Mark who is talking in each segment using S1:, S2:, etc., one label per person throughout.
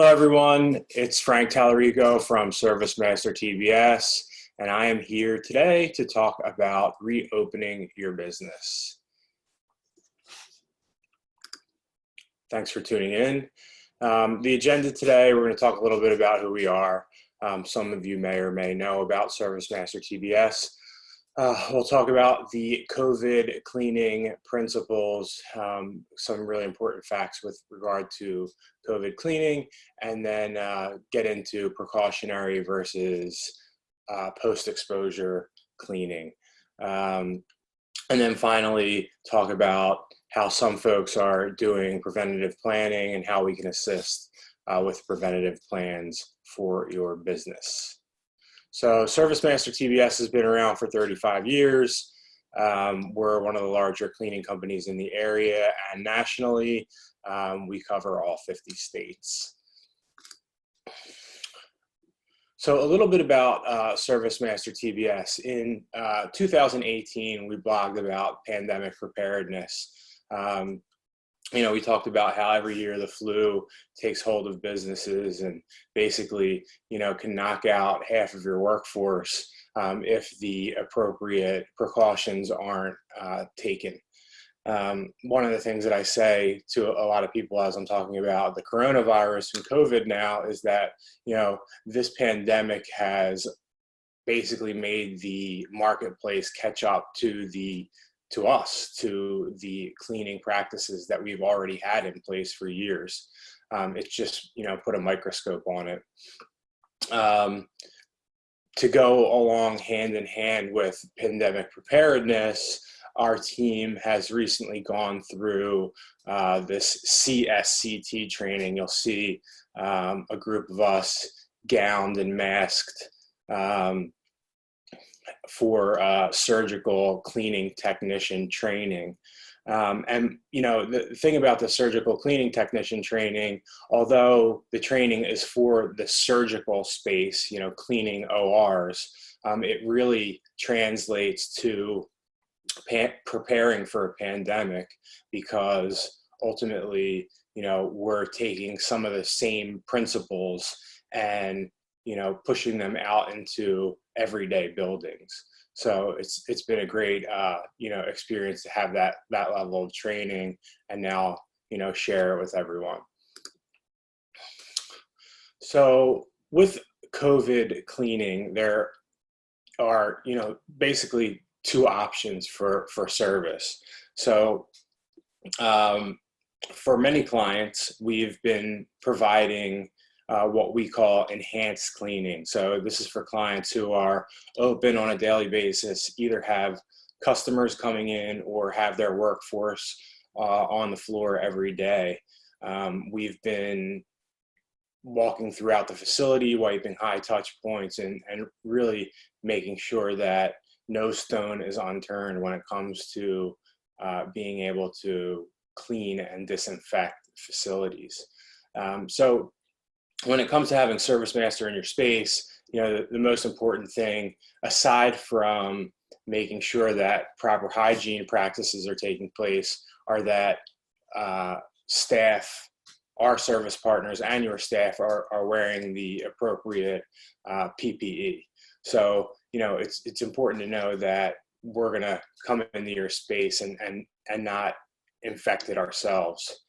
S1: Hello, everyone. It's Frank Talarico from ServiceMaster TBS, and I am here today to talk about reopening your business. Thanks for tuning in. The agenda today, we're going to talk a little bit about who we are. Some of you may or may know about ServiceMaster TBS. We'll talk about the COVID cleaning principles, some really important facts with regard to COVID cleaning, and then get into precautionary versus post-exposure cleaning. And then finally talk about how some folks are doing preventative planning and how we can assist with preventative plans for your business. So ServiceMaster TBS has been around for 35 years. We're one of the larger cleaning companies in the area, and nationally, we cover all 50 states. So a little bit about ServiceMaster TBS. In 2018, we blogged about pandemic preparedness. We talked about how every year the flu takes hold of businesses and basically, can knock out half of your workforce if the appropriate precautions aren't taken. One of the things that I say to a lot of people as I'm talking about the coronavirus and COVID now is that, this pandemic has basically made the marketplace catch up to the cleaning practices that we've already had in place for years. It's just, put a microscope on it. To go along hand in hand with pandemic preparedness, our team has recently gone through this CSCT training. You'll see a group of us gowned and masked for surgical cleaning technician training. The thing about the surgical cleaning technician training, although the training is for the surgical space, cleaning ORs, it really translates to preparing for a pandemic, because ultimately, we're taking some of the same principles and pushing them out into everyday buildings. So it's been a great experience to have that level of training and now share it with everyone. So with COVID cleaning, there are basically two options for service. So for many clients, we've been providing what we call enhanced cleaning. So this is for clients who are open on a daily basis, either have customers coming in or have their workforce on the floor every day. We've been walking throughout the facility, wiping high touch points, and really making sure that no stone is unturned when it comes to being able to clean and disinfect facilities. So when it comes to having ServiceMaster in your space, the most important thing, aside from making sure that proper hygiene practices are taking place, are that staff, our service partners and your staff are wearing the appropriate PPE. So, it's important to know that we're going to come into your space and not infect it ourselves.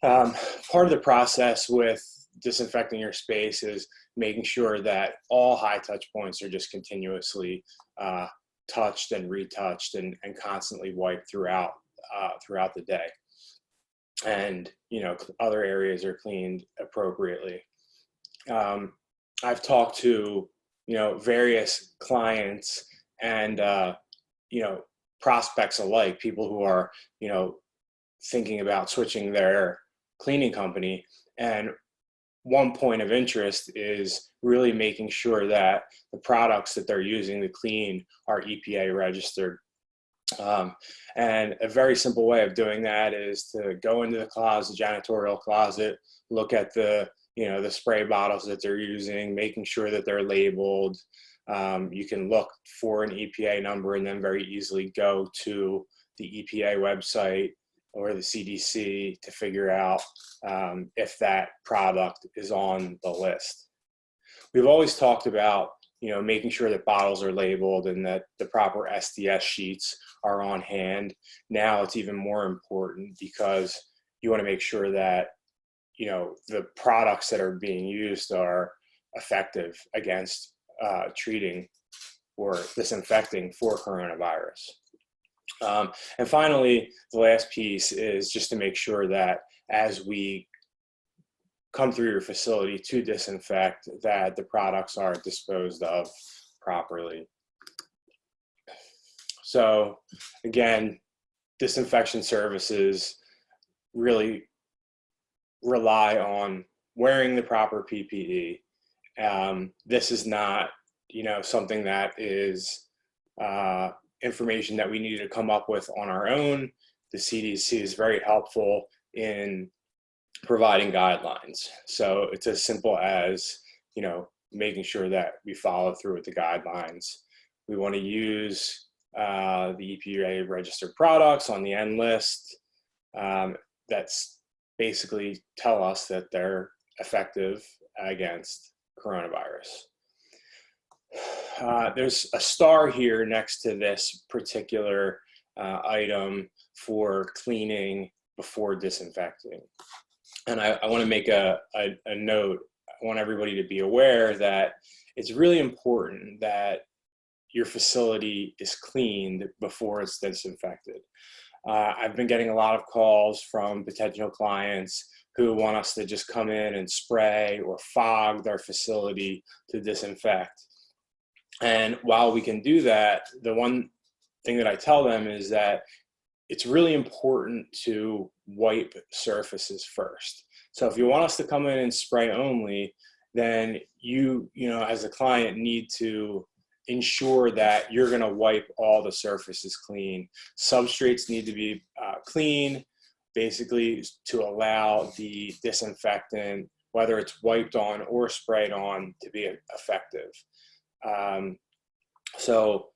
S1: Part of the process with disinfecting your space is making sure that all high touch points are just continuously touched and retouched and constantly wiped throughout the day. And, other areas are cleaned appropriately. I've talked to, various clients and, prospects alike, people who are, thinking about switching their cleaning company. And one point of interest is really making sure that the products that they're using to clean are EPA registered. And a very simple way of doing that is to go into the closet, janitorial closet, look at the spray bottles that they're using, making sure that they're labeled. You can look for an EPA number and then very easily go to the EPA website or the CDC to figure out if that product is on the list. We've always talked about, making sure that bottles are labeled and that the proper SDS sheets are on hand. Now it's even more important because you want to make sure that, the products that are being used are effective against treating or disinfecting for coronavirus. And finally, the last piece is just to make sure that as we come through your facility to disinfect, that the products are disposed of properly. So again, disinfection services really rely on wearing the proper PPE. This is not, something that is information that we need to come up with on our own. The CDC is very helpful in providing guidelines. So it's as simple as, making sure that we follow through with the guidelines. We want to use the EPA registered products on the end list. That's basically tell us that they're effective against coronavirus. There's a star here next to this particular item for cleaning before disinfecting. And I want to make a note. I want everybody to be aware that it's really important that your facility is cleaned before it's disinfected. I've been getting a lot of calls from potential clients who want us to just come in and spray or fog their facility to disinfect. And while we can do that, the one thing that I tell them is that it's really important to wipe surfaces first. So if you want us to come in and spray only, then you as a client need to ensure that you're going to wipe all the surfaces clean. Substrates need to be clean, basically to allow the disinfectant, whether it's wiped on or sprayed on, to be effective. So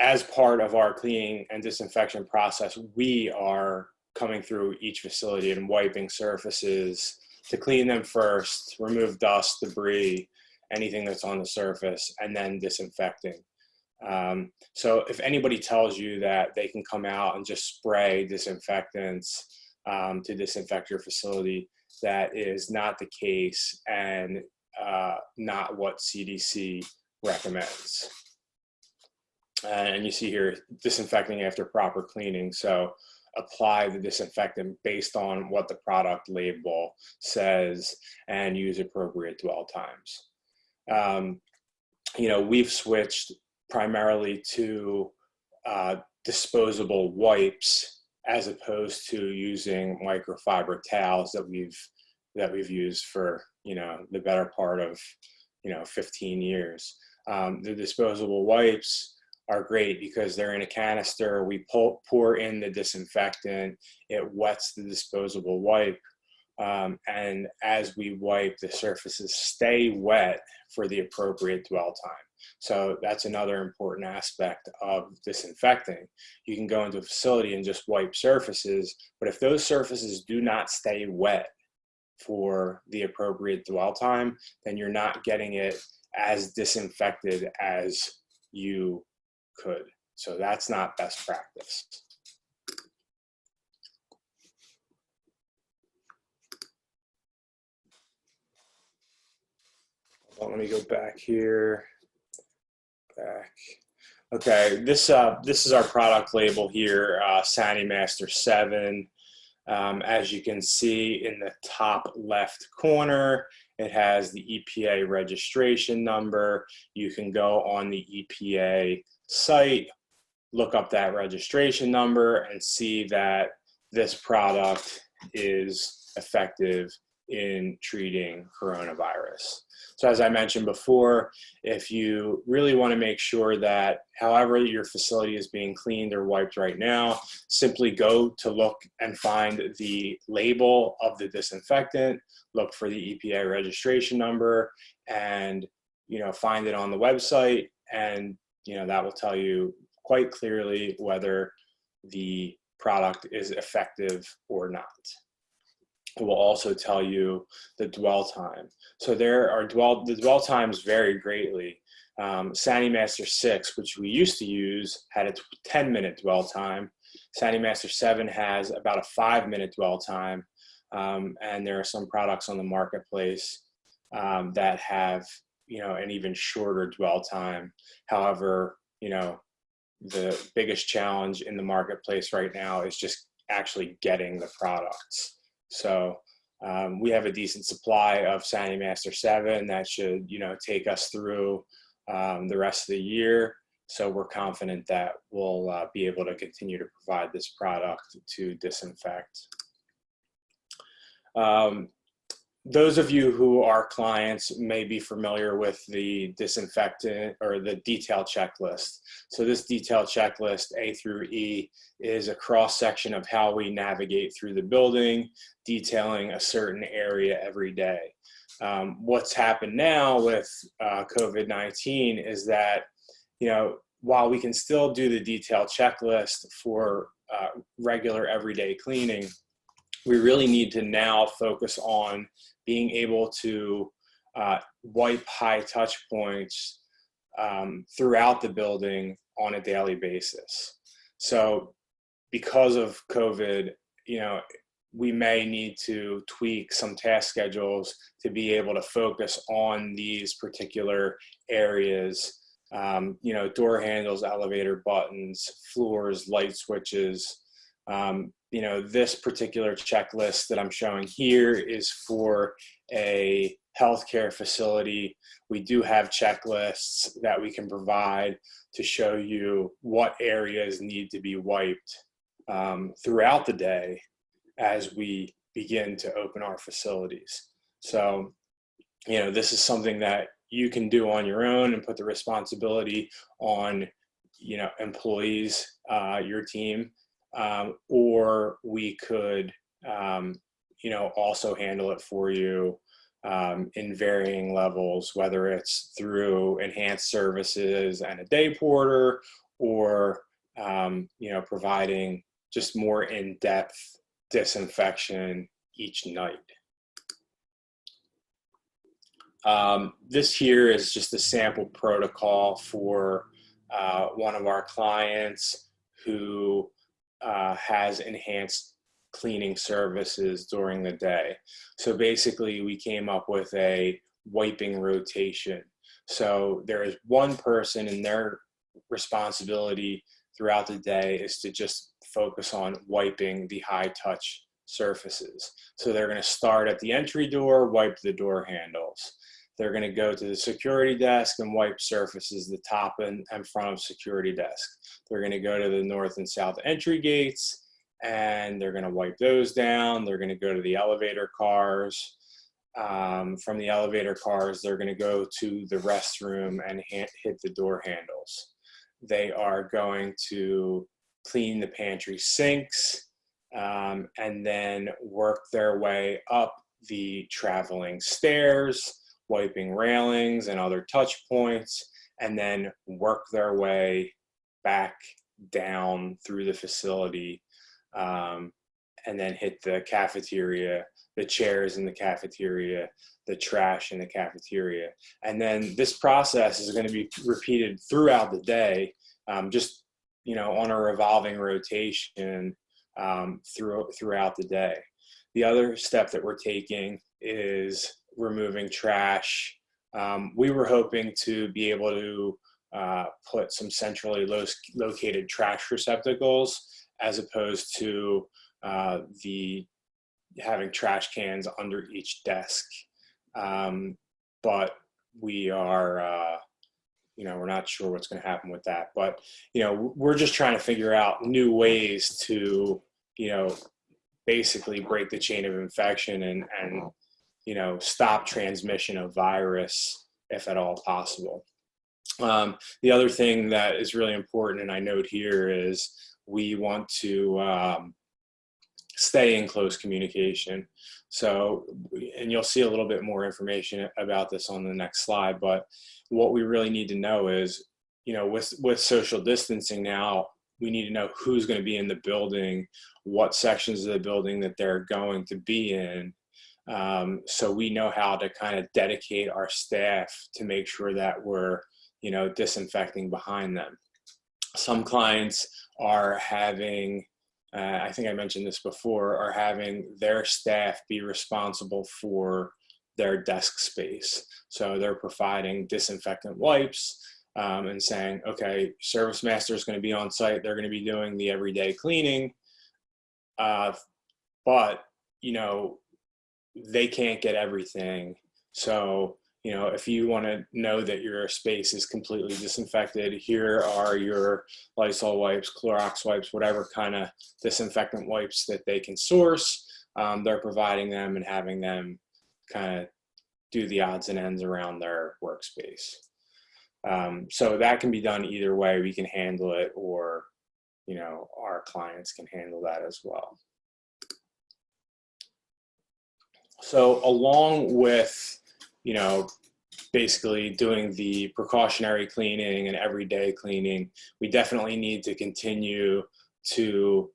S1: as part of our cleaning and disinfection process, we are coming through each facility and wiping surfaces to clean them first, remove dust, debris, anything that's on the surface, and then disinfecting. So if anybody tells you that they can come out and just spray disinfectants to disinfect your facility, that is not the case and not what CDC recommends. And you see here, disinfecting after proper cleaning. So apply the disinfectant based on what the product label says and use appropriate dwell times. We've switched primarily to disposable wipes as opposed to using microfiber towels that we've used for the better part of 15 years. The disposable wipes are great because they're in a canister. We pour in the disinfectant, it wets the disposable wipe, and as we wipe, the surfaces stay wet for the appropriate dwell time. So that's another important aspect of disinfecting. You can go into a facility and just wipe surfaces, but if those surfaces do not stay wet for the appropriate dwell time, then you're not getting it as disinfected as you could. So that's not best practice. Let me go back here. Back. Okay, this is our product label here, ServiceMaster 7. As you can see in the top left corner, it has the EPA registration number. You can go on the EPA site, look up that registration number, and see that this product is effective in treating coronavirus. So as I mentioned before, if you really want to make sure that however your facility is being cleaned or wiped right now, simply go to look and find the label of the disinfectant, look for the EPA registration number, and find it on the website, and that will tell you quite clearly whether the product is effective or not. It will also tell you the dwell time. So the dwell times vary greatly. SaniMaster 6, which we used to use, had a 10-minute dwell time. SaniMaster 7 has about a 5-minute dwell time. And there are some products on the marketplace that have, an even shorter dwell time. However, the biggest challenge in the marketplace right now is just actually getting the products. So we have a decent supply of SaniMaster 7 that should, take us through the rest of the year. So we're confident that we'll be able to continue to provide this product to disinfect. Those of you who are clients may be familiar with the disinfectant or the detail checklist. So this detail checklist, A through E, is a cross section of how we navigate through the building, detailing a certain area every day. What's happened now with COVID-19 is that, while we can still do the detail checklist for regular everyday cleaning, we really need to now focus on being able to wipe high touch points throughout the building on a daily basis. So because of COVID, we may need to tweak some task schedules to be able to focus on these particular areas, door handles, elevator buttons, floors, light switches. This particular checklist that I'm showing here is for a healthcare facility. We do have checklists that we can provide to show you what areas need to be wiped throughout the day as we begin to open our facilities. So, this is something that you can do on your own and put the responsibility on, employees, your team. Or we could, also handle it for you in varying levels, whether it's through enhanced services and a day porter, or, providing just more in-depth disinfection each night. This here is just a sample protocol for one of our clients who has enhanced cleaning services during the day. So basically we came up with a wiping rotation. So there is one person, and their responsibility throughout the day is to just focus on wiping the high touch surfaces. So they're going to start at the entry door, wipe the door handles. They're going to go to the security desk and wipe surfaces, the top and front of security desk. They're going to go to the north and south entry gates, and they're going to wipe those down. They're going to go to the elevator cars. From the elevator cars, they're going to go to the restroom and hit the door handles. They are going to clean the pantry sinks, and then work their way up the traveling stairs, wiping railings and other touch points, and then work their way back down through the facility, and then hit the cafeteria, the chairs in the cafeteria, the trash in the cafeteria. And then this process is going to be repeated throughout the day, just on a revolving rotation throughout the day. The other step that we're taking is removing trash. We were hoping to be able to put some centrally located trash receptacles, as opposed to having trash cans under each desk. But we are, we're not sure what's going to happen with that. But, we're just trying to figure out new ways to, basically break the chain of infection and stop transmission of virus if at all possible. The other thing that is really important, and I note here, is we want to stay in close communication. So, and you'll see a little bit more information about this on the next slide, but what we really need to know is, with social distancing now, we need to know who's going to be in the building, what sections of the building that they're going to be in. So we know how to kind of dedicate our staff to make sure that we're, disinfecting behind them. Some clients are having, I think I mentioned this before, are having their staff be responsible for their desk space. So they're providing disinfectant wipes and saying, okay, ServiceMaster is going to be on site. They're going to be doing the everyday cleaning, but, they can't get everything. So, if you want to know that your space is completely disinfected, here are your Lysol wipes, Clorox wipes, whatever kind of disinfectant wipes that they can source. They're providing them and having them kind of do the odds and ends around their workspace. So that can be done either way. We can handle it, or, our clients can handle that as well. So along with, basically doing the precautionary cleaning and everyday cleaning, we definitely need to continue to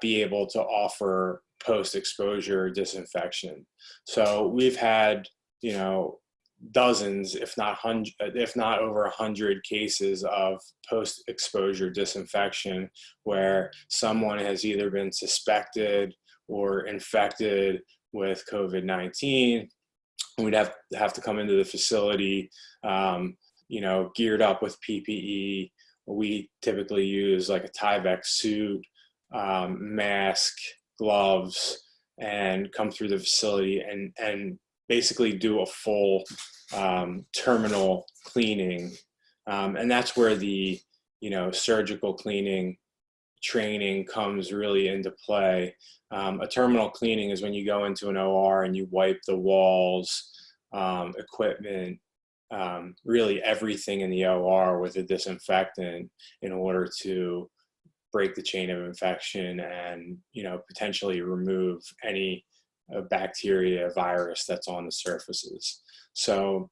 S1: be able to offer post-exposure disinfection. So we've had, dozens, if not over 100 cases of post-exposure disinfection where someone has either been suspected or infected with COVID-19. We'd have to come into the facility, geared up with PPE. We typically use like a Tyvek suit, mask, gloves, and come through the facility and basically do a full terminal cleaning. And that's where the, surgical cleaning training comes really into play. A terminal cleaning is when you go into an OR and you wipe the walls, equipment, really everything in the OR with a disinfectant in order to break the chain of infection and, potentially remove any bacteria, virus that's on the surfaces. So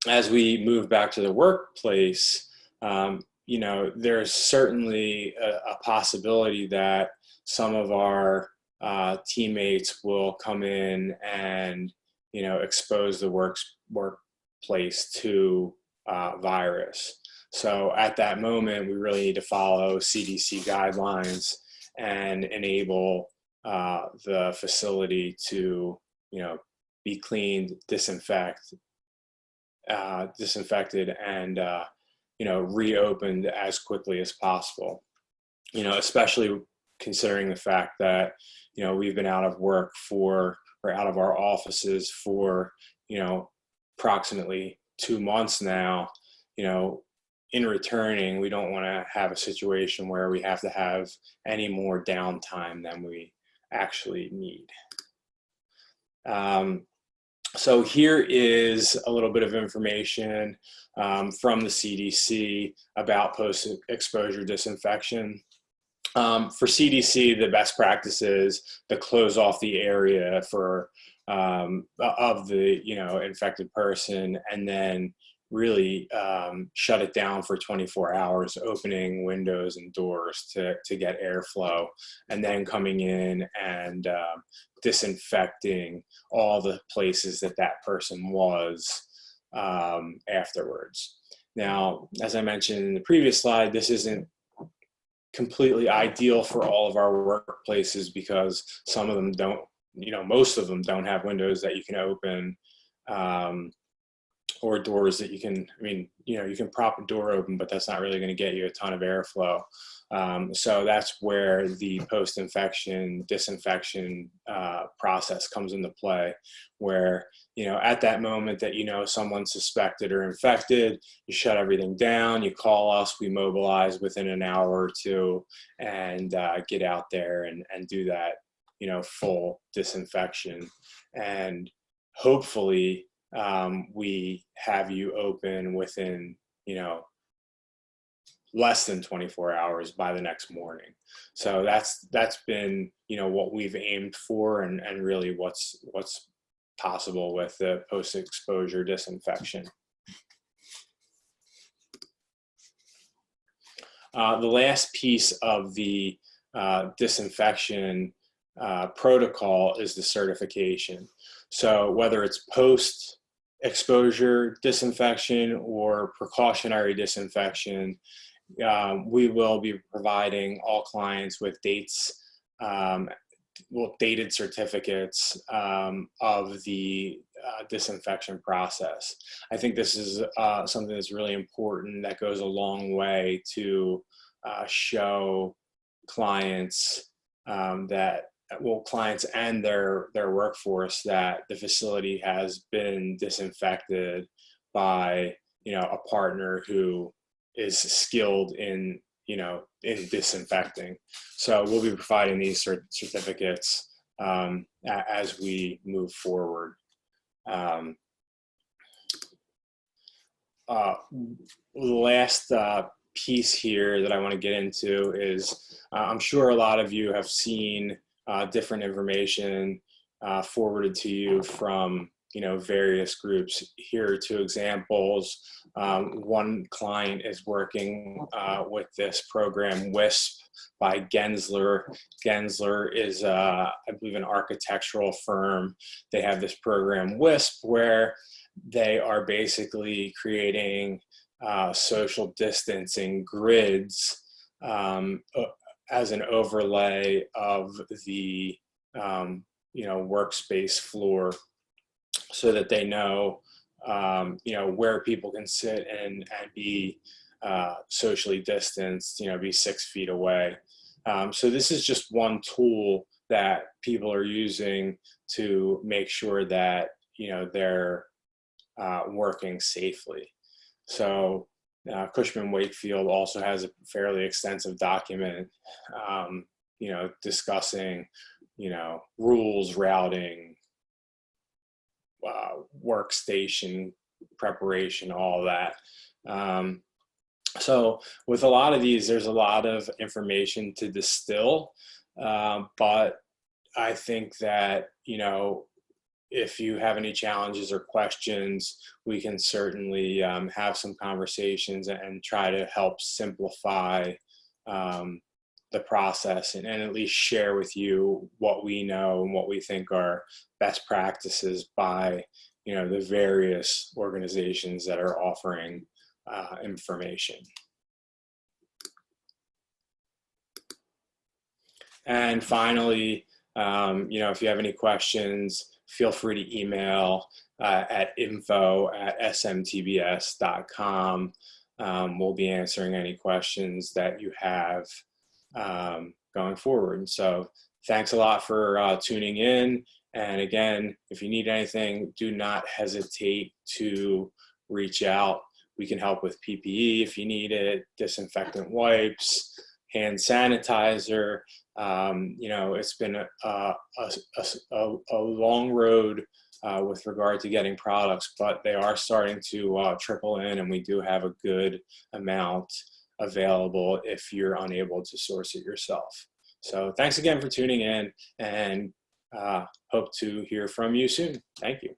S1: as we move back to the workplace, there's certainly a possibility that some of our teammates will come in and, expose the workplace to virus. So at that moment, we really need to follow CDC guidelines and enable the facility to, be cleaned, disinfected, and reopened as quickly as possible. Especially considering the fact that we've been out of work or out of our offices for approximately 2 months now. In returning, we don't want to have a situation where we have to have any more downtime than we actually need. So here is a little bit of information from the CDC about post-exposure disinfection. For CDC, the best practice is to close off the area of the infected person, and then really shut it down for 24 hours, opening windows and doors to get airflow, and then coming in and disinfecting all the places that person was afterwards. Now, as I mentioned in the previous slide, this isn't completely ideal for all of our workplaces because some of them don't, most of them don't have windows that you can open, or doors that you can, you can prop a door open, but that's not really going to get you a ton of airflow. So that's where the post-infection disinfection process comes into play, where, at that moment that someone's suspected or infected, you shut everything down, you call us, we mobilize within an hour or two and get out there and do that, full disinfection. And hopefully we have you open within, less than 24 hours by the next morning. So that's been, what we've aimed for, and really what's possible with the post-exposure disinfection. The last piece of the disinfection protocol is the certification. So whether it's post-exposure disinfection or precautionary disinfection, we will be providing all clients with dated certificates of the disinfection process. I think this is something that's really important, that goes a long way to show clients clients and their workforce that the facility has been disinfected by a partner who is skilled in disinfecting. So we'll be providing these certificates as we move forward. The last piece here that I want to get into is I'm sure a lot of you have seen different information forwarded to you from various groups. Here are two examples. One client is working with this program, WISP, by Gensler. Gensler is, I believe, an architectural firm. They have this program, WISP, where they are basically creating social distancing grids as an overlay of the workspace floor, so that they know where people can sit and be socially distanced, be 6 feet away. So this is just one tool that people are using to make sure that they're working safely. So Cushman Wakefield also has a fairly extensive document, discussing, rules, routing, workstation preparation, all that. So with a lot of these, there's a lot of information to distill, but I think that, if you have any challenges or questions, we can certainly have some conversations and try to help simplify the process and at least share with you what we know and what we think are best practices by the various organizations that are offering information. And finally, if you have any questions, feel free to email at info@smtbs.com. We'll be answering any questions that you have going forward. So thanks a lot for tuning in. And again, if you need anything, do not hesitate to reach out. We can help with PPE if you need it, disinfectant wipes, hand sanitizer. It's been a long road with regard to getting products, but they are starting to trickle in, and we do have a good amount available if you're unable to source it yourself. So thanks again for tuning in, and hope to hear from you soon. Thank you.